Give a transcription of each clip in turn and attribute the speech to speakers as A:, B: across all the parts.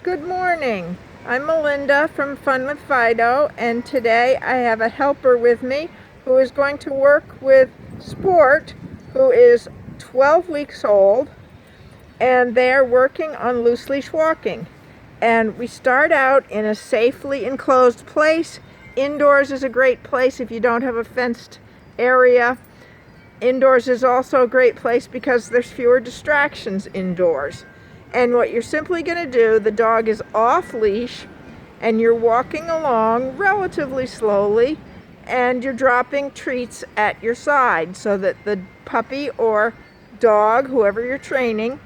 A: Good morning. I'm Melinda from Fun with Fido, and today I have a helper with me who is going to work with Sport, who is 12 weeks old, and they are working on loose leash walking. And we start out in a safely enclosed place. Indoors is a great place if you don't have a fenced area. Indoors is also a great place because there's fewer distractions indoors. And what you're simply going to do, the dog is off leash and you're walking along relatively slowly and you're dropping treats at your side so that the puppy or dog, whoever you're training,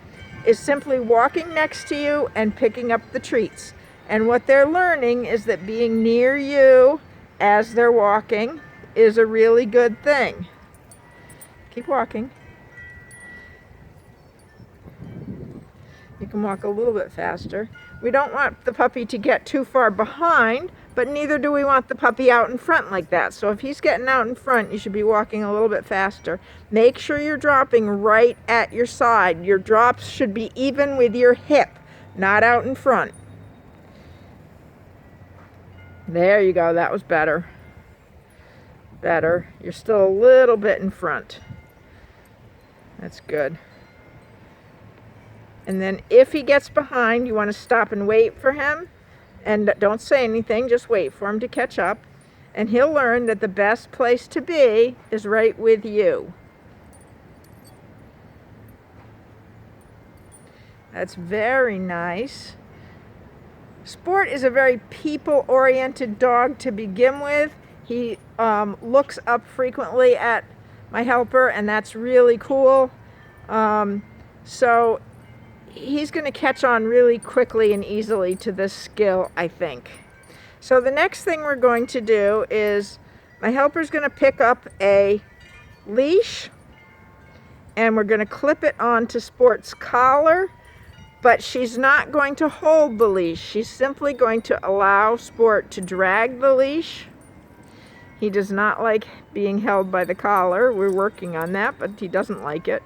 A: is simply walking next to you and picking up the treats. And what they're learning is that being near you as they're walking is a really good thing. Keep walking. You can walk a little bit faster. We don't want the puppy to get too far behind, but neither do we want the puppy out in front like that. So if he's getting out in front, you should be walking a little bit faster. Make sure you're dropping right at your side. Your drops should be even with your hip, not out in front. There you go, that was better. Better. You're still a little bit in front. That's good. And then if he gets behind, you want to stop and wait for him. And don't say anything, just wait for him to catch up. And he'll learn that the best place to be is right with you. That's very nice. Sport is a very people-oriented dog to begin with. He looks up frequently at my helper, and that's really cool. So he's going to catch on really quickly and easily to this skill, I think. So the next thing we're going to do is my helper's going to pick up a leash and we're going to clip it onto Sport's collar, but she's not going to hold the leash. She's simply going to allow Sport to drag the leash. He does not like being held by the collar. We're working on that, but he doesn't like it.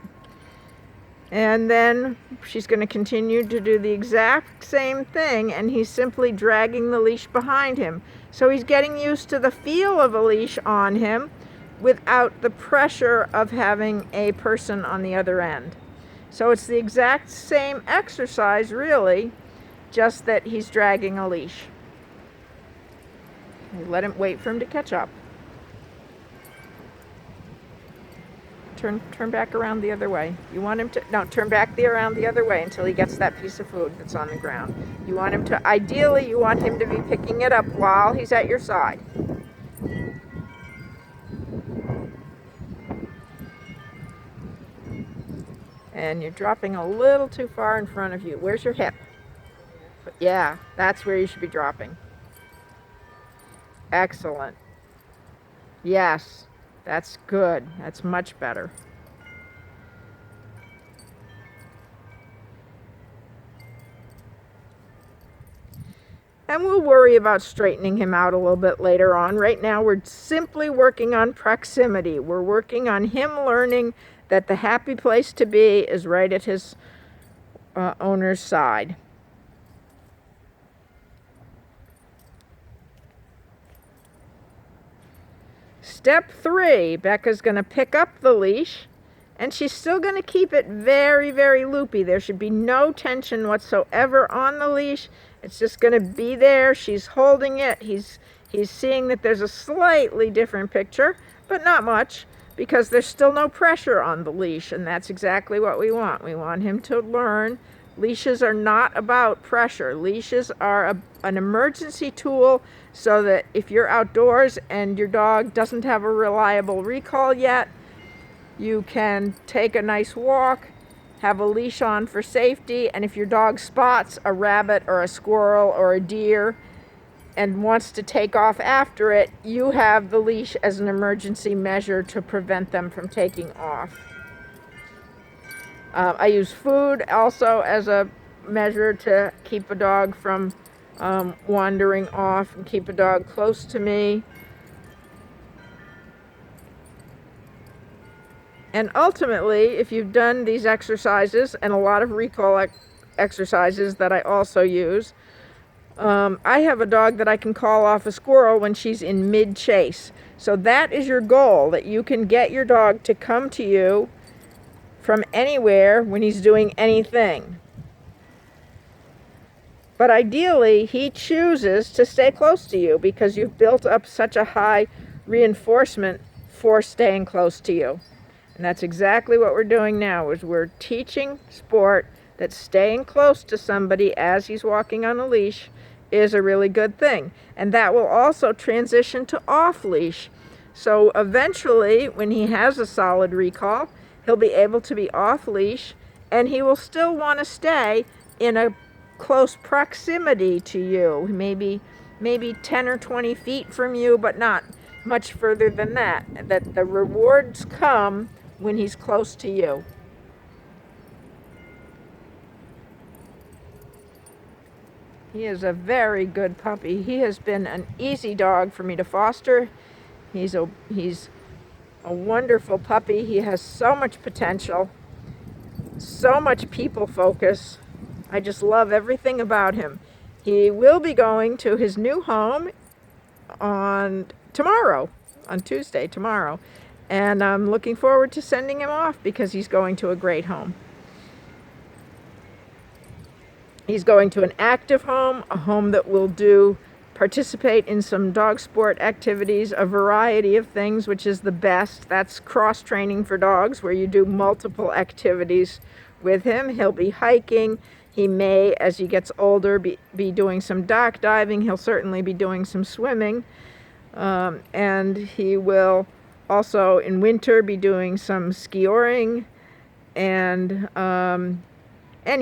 A: And then she's going to continue to do the exact same thing, and he's simply dragging the leash behind him. So he's getting used to the feel of a leash on him without the pressure of having a person on the other end. So it's the exact same exercise, really, just that he's dragging a leash. Let him wait for him to catch up. Turn back around the other way. You want him to, no, turn back around the other way until he gets that piece of food that's on the ground. You want him to, ideally, you want him to be picking it up while he's at your side. And you're dropping a little too far in front of you. Where's your hip? Yeah, that's where you should be dropping. Excellent. Yes. That's good. That's much better. And we'll worry about straightening him out a little bit later on. Right now, we're simply working on proximity. We're working on him learning that the happy place to be is right at his owner's side. Step 3, Becca's going to pick up the leash, and she's still going to keep it very, very loopy. There should be no tension whatsoever on the leash. It's just going to be there. She's holding it. He's seeing that there's a slightly different picture, but not much, because there's still no pressure on the leash, and that's exactly what we want. We want him to learn leashes are not about pressure. Leashes are an emergency tool so that if you're outdoors and your dog doesn't have a reliable recall yet, you can take a nice walk, have a leash on for safety, and if your dog spots a rabbit or a squirrel or a deer and wants to take off after it, you have the leash as an emergency measure to prevent them from taking off. I use food also as a measure to keep a dog from wandering off and keep a dog close to me. And ultimately, if you've done these exercises and a lot of recall exercises that I also use. I have a dog that I can call off a squirrel when she's in mid-chase. So that is your goal, that you can get your dog to come to you from anywhere when he's doing anything. But ideally, he chooses to stay close to you because you've built up such a high reinforcement for staying close to you. And that's exactly what we're doing now, is we're teaching Sport that staying close to somebody as he's walking on a leash is a really good thing. And that will also transition to off-leash. So eventually, when he has a solid recall, he'll be able to be off-leash, and he will still want to stay in a close proximity to you, maybe 10 or 20 feet from you, but not much further than that. That the rewards come when he's close to you. He is a very good puppy. He has been an easy dog for me to foster. He's a wonderful puppy. He has so much potential, so much people focus. I just love everything about him. He will be going to his new home on Tuesday, tomorrow. And I'm looking forward to sending him off because he's going to a great home. He's going to an active home, a home that will participate in some dog sport activities, a variety of things, which is the best. That's cross-training for dogs, where you do multiple activities with him. He'll be hiking. He may, as he gets older, be doing some dock diving. He'll certainly be doing some swimming. And he will also, in winter, be doing some ski-oring. And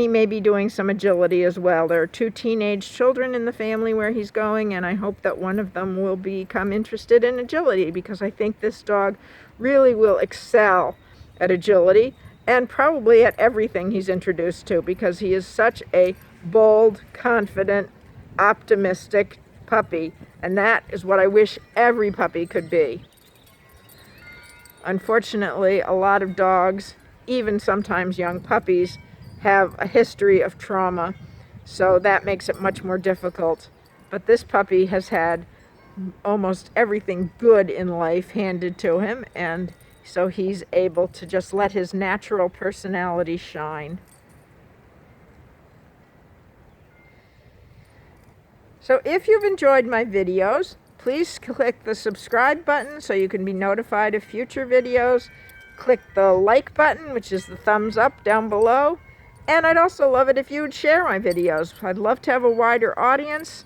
A: he may be doing some agility as well. There are 2 teenage children in the family where he's going, and I hope that one of them will become interested in agility, because I think this dog really will excel at agility and probably at everything he's introduced to, because he is such a bold, confident, optimistic puppy, and that is what I wish every puppy could be. Unfortunately, a lot of dogs, even sometimes young puppies, have a history of trauma, so that makes it much more difficult. But this puppy has had almost everything good in life handed to him, and so he's able to just let his natural personality shine. So if you've enjoyed my videos, please click the subscribe button so you can be notified of future videos. Click the like button, which is the thumbs up down below. And I'd also love it if you would share my videos. I'd love to have a wider audience,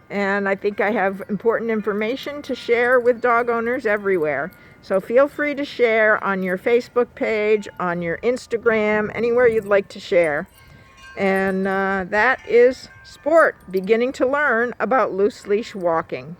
A: and I think I have important information to share with dog owners everywhere. So feel free to share on your Facebook page, on your Instagram, anywhere you'd like to share. And that is Sport, beginning to learn about loose leash walking.